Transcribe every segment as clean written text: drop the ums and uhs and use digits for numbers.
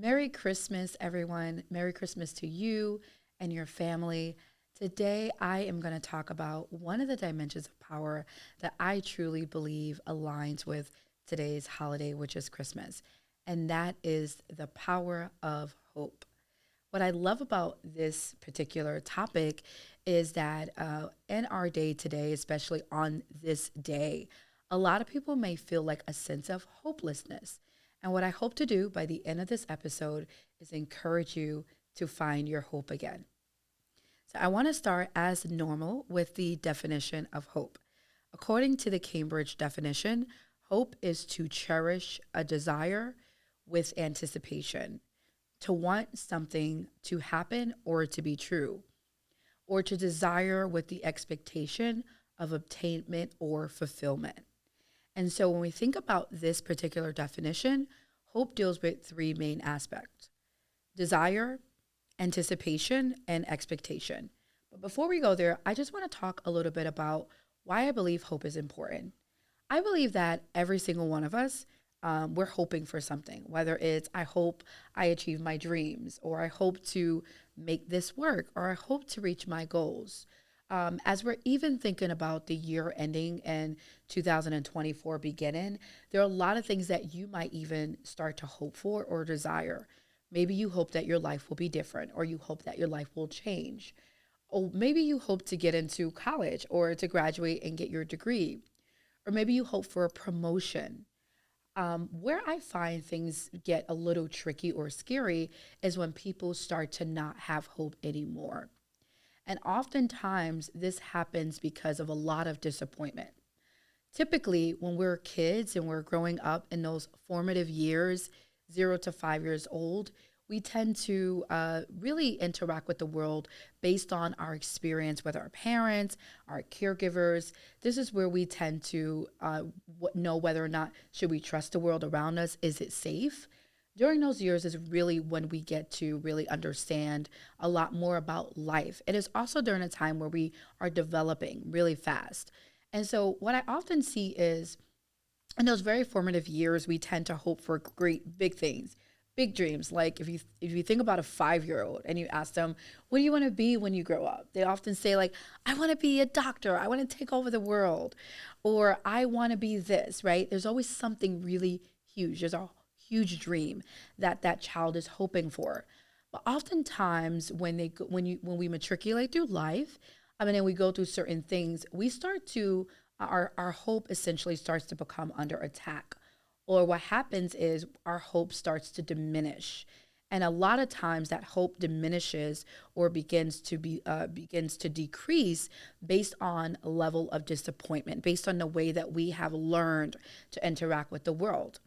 Merry Christmas, everyone. Merry Christmas to you and your family. Today, I am going to talk about one of the dimensions of power that I truly believe aligns with today's holiday, which is Christmas, and that is the power of hope. What I love about this particular topic is that in our day today, especially on this day, a lot of people may feel like a sense of hopelessness. And what I hope to do by the end of this episode is encourage you to find your hope again. So I want to start as normal with the definition of hope. According to the Cambridge definition, hope is to cherish a desire with anticipation, to want something to happen or to be true, or to desire with the expectation of obtainment or fulfillment. And so when we think about this particular definition, hope deals with three main aspects: desire, anticipation, and expectation. But before we go there, I just want to talk a little bit about why I believe hope is important. I believe that every single one of us, we're hoping for something, whether it's I hope I achieve my dreams, or I hope to make this work, or I hope to reach my goals. As we're even thinking about the year ending and 2024 beginning, there are a lot of things that you might even start to hope for or desire. Maybe you hope that your life will be different, or you hope that your life will change. Or maybe you hope to get into college or to graduate and get your degree. Or maybe you hope for a promotion. Where I find things get a little tricky or scary is when people start to not have hope anymore. And oftentimes, this happens because of a lot of disappointment. Typically, when we're kids and we're growing up in those formative years, 0 to 5 years old, we tend to really interact with the world based on our experience with our parents, our caregivers. This is where we tend to know whether or not should we trust the world around us. Is it safe? During those years is really when we get to really understand a lot more about life. It is also during a time where we are developing really fast. And so what I often see is in those very formative years, we tend to hope for great big things, big dreams. Like if you think about a 5-year-old and you ask them, what do you want to be when you grow up? They often say like, I want to be a doctor. I want to take over the world, or I want to be this, right? There's always something really huge. There's a huge dream that that child is hoping for. But oftentimes when we matriculate through life, I mean, and we go through certain things, we start to our hope essentially starts to become under attack. Or what happens is our hope starts to diminish. And a lot of times that hope diminishes or begins to decrease based on a level of disappointment, based on the way that we have learned to interact with the world.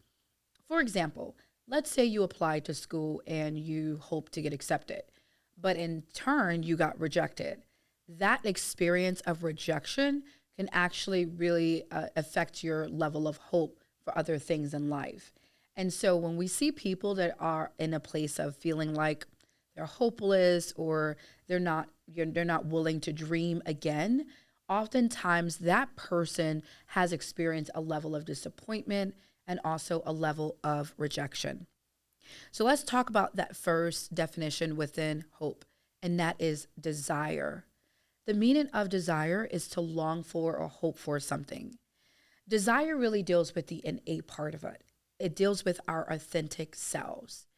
For example, let's say you applied to school and you hope to get accepted, but in turn you got rejected. That experience of rejection can actually really affect your level of hope for other things in life. And so when we see people that are in a place of feeling like they're hopeless, or they're not willing to dream again, oftentimes that person has experienced a level of disappointment and also a level of rejection. So let's talk about that first definition within hope, and that is desire. The meaning of desire is to long for or hope for something. Desire really deals with the innate part of it. It deals with our authentic selves.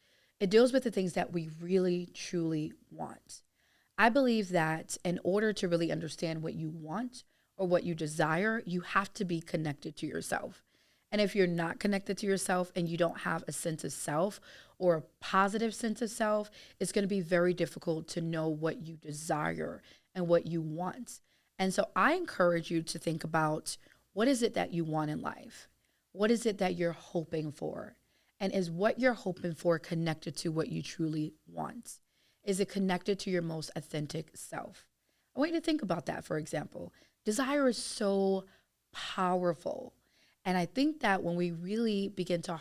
It deals with the things that we really, truly want. I believe that in order to really understand what you want or what you desire, you have to be connected to yourself. And if you're not connected to yourself and you don't have a sense of self or a positive sense of self, it's going to be very difficult to know what you desire and what you want. And so I encourage you to think about, what is it that you want in life? What is it that you're hoping for? And is what you're hoping for connected to what you truly want? Is it connected to your most authentic self? I want you to think about that, for example. Desire is so powerful. And I think that when we really begin to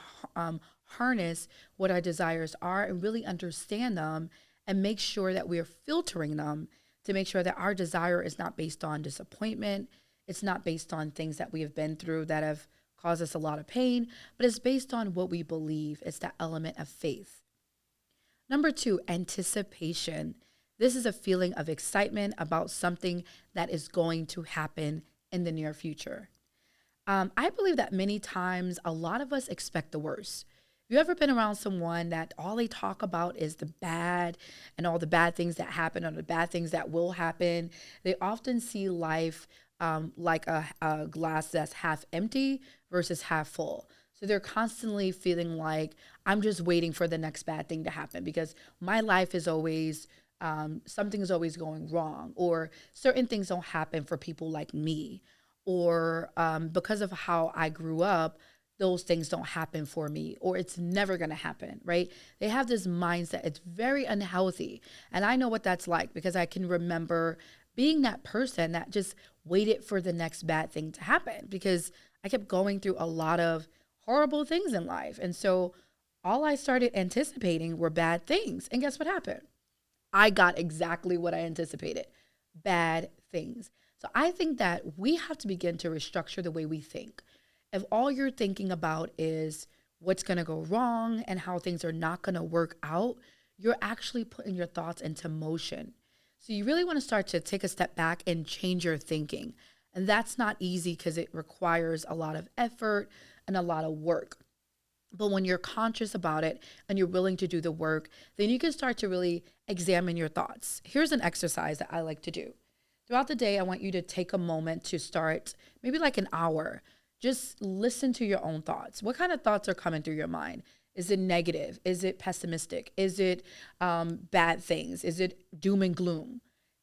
harness what our desires are and really understand them and make sure that we are filtering them to make sure that our desire is not based on disappointment, it's not based on things that we have been through that have caused us a lot of pain, but it's based on what we believe. It's that element of faith. Number two, anticipation. This is a feeling of excitement about something that is going to happen in the near future. I believe that many times a lot of us expect the worst. Have you ever been around someone that all they talk about is the bad and all the bad things that happen or the bad things that will happen? They often see life like a glass that's half empty versus half full. So they're constantly feeling like I'm just waiting for the next bad thing to happen because my life is always something is always going wrong, or certain things don't happen for people like me, or because of how I grew up, those things don't happen for me, or it's never going to happen, right? They have this mindset. It's very unhealthy. And I know what that's like because I can remember being that person that just waited for the next bad thing to happen because I kept going through a lot of horrible things in life. And so all I started anticipating were bad things. And guess what happened? I got exactly what I anticipated, bad things. So I think that we have to begin to restructure the way we think. If all you're thinking about is what's going to go wrong and how things are not going to work out, you're actually putting your thoughts into motion. So you really want to start to take a step back and change your thinking. And that's not easy because it requires a lot of effort and a lot of work. But when you're conscious about it and you're willing to do the work, then you can start to really examine your thoughts. Here's an exercise that I like to do. Throughout the day, I want you to take a moment to start, maybe like an hour. Just listen to your own thoughts. What kind of thoughts are coming through your mind? Is it negative? Is it pessimistic? Is it bad things? Is it doom and gloom?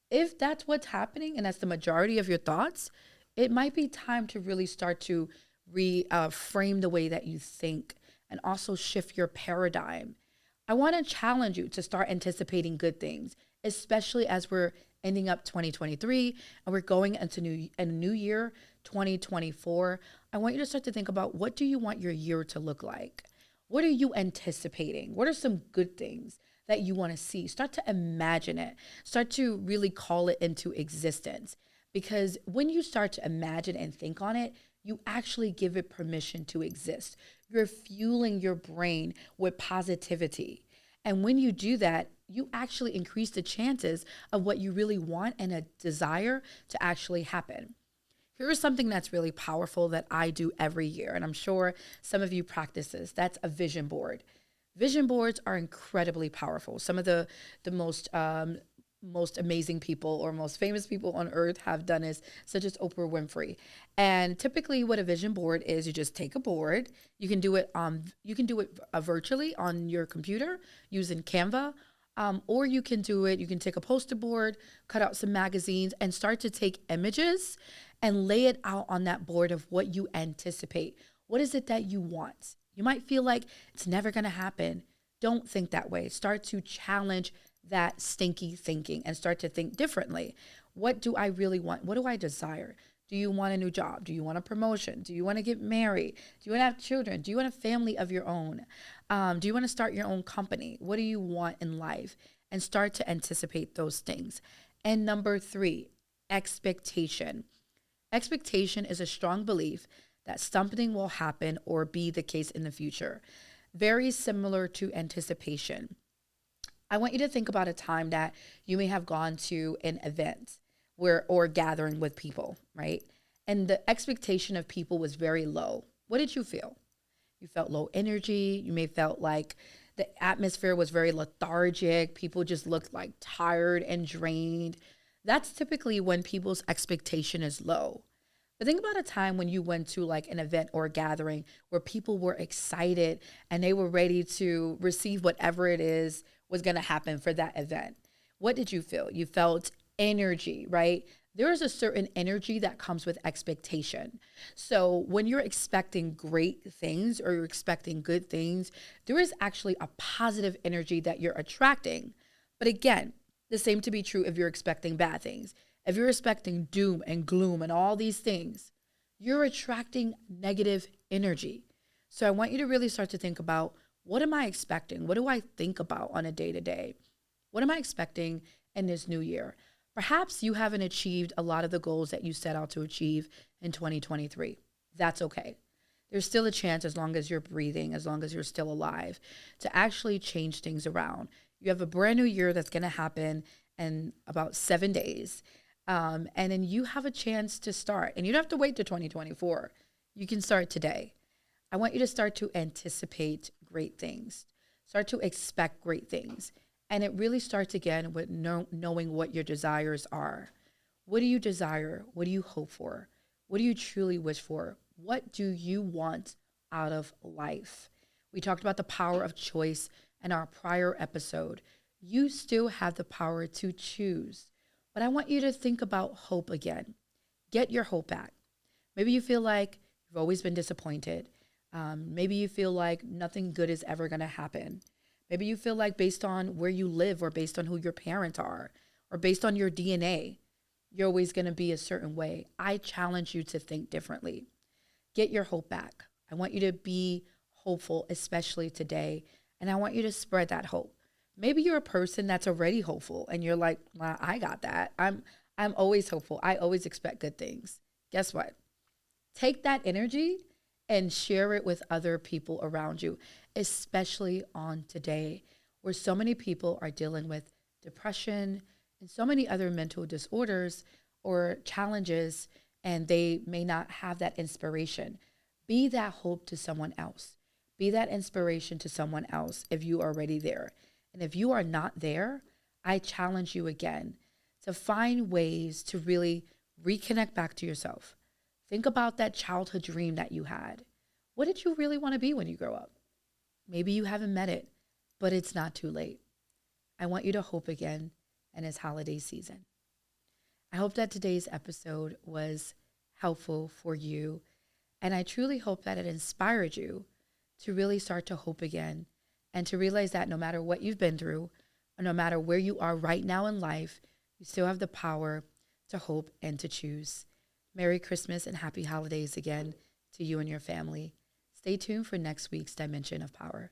If that's what's happening and that's the majority of your thoughts, it might be time to really start to reframe the way that you think and also shift your paradigm. I want to challenge you to start anticipating good things, especially as we're ending up 2023 and we're going into a new year, 2024. I want you to start to think about, what do you want your year to look like? What are you anticipating? What are some good things that you want to see? Start to imagine it. Start to really call it into existence. Because when you start to imagine and think on it, you actually give it permission to exist. You're fueling your brain with positivity. And when you do that, you actually increase the chances of what you really want and a desire to actually happen. Here is something that's really powerful that I do every year, and I'm sure some of you practice this. That's a vision board. Vision boards are incredibly powerful. Some of the most amazing people or most famous people on earth have done this, such as Oprah Winfrey. And typically what a vision board is, you just take a board. You can do it virtually on your computer using Canva. Or you can take a poster board, cut out some magazines, and start to take images and lay it out on that board of what you anticipate. What is it that you want? You might feel like it's never going to happen. Don't think that way. Start to challenge that stinky thinking and start to think differently. What do I really want? What do I desire? Do you want a new job? Do you want a promotion? Do you want to get married? Do you want to have children? Do you want a family of your own? Do you want to start your own company? What do you want in life? And start to anticipate those things. And number 3, expectation. Expectation is a strong belief that something will happen or be the case in the future. Very similar to anticipation. I want you to think about a time that you may have gone to an event or gathering with people, right? And the expectation of people was very low. What did you feel? You felt low energy. You may felt like the atmosphere was very lethargic. People just looked like tired and drained. That's typically when people's expectation is low. But think about a time when you went to like an event or a gathering where people were excited and they were ready to receive whatever it is was going to happen for that event. What did you feel? You felt energy, right? There is a certain energy that comes with expectation. So when you're expecting great things or you're expecting good things, there is actually a positive energy that you're attracting. But again, the same to be true if you're expecting bad things. If you're expecting doom and gloom and all these things, you're attracting negative energy. So I want you to really start to think about, what am I expecting? What do I think about on a day-to-day? What am I expecting in this new year? Perhaps you haven't achieved a lot of the goals that you set out to achieve in 2023. That's okay. There's still a chance, as long as you're breathing, as long as you're still alive, to actually change things around. You have a brand new year that's going to happen in about 7 days. And then you have a chance to start. And you don't have to wait to 2024. You can start today. I want you to start to anticipate great things, start to expect great things. And it really starts again with knowing what your desires are. What do you desire? What do you hope for? What do you truly wish for? What do you want out of life? We talked about the power of choice in our prior episode. You still have the power to choose. But I want you to think about hope again. Get your hope back. Maybe you feel like you've always been disappointed. Maybe you feel like nothing good is ever going to happen. Maybe you feel like based on where you live or based on who your parents are or based on your DNA, you're always going to be a certain way. I challenge you to think differently. Get your hope back. I want you to be hopeful, especially today. And I want you to spread that hope. Maybe you're a person that's already hopeful and you're like, well, I got that. I'm always hopeful. I always expect good things. Guess what? Take that energy and share it with other people around you, especially on today, where so many people are dealing with depression and so many other mental disorders or challenges, and they may not have that inspiration. Be that hope to someone else. Be that inspiration to someone else if you are already there. And if you are not there, I challenge you again to find ways to really reconnect back to yourself. Think about that childhood dream that you had. What did you really want to be when you grow up? Maybe you haven't met it, but it's not too late. I want you to hope again in this holiday season. I hope that today's episode was helpful for you. And I truly hope that it inspired you to really start to hope again and to realize that no matter what you've been through, or no matter where you are right now in life, you still have the power to hope and to choose. Merry Christmas and happy holidays again to you and your family. Stay tuned for next week's Dimension of Power.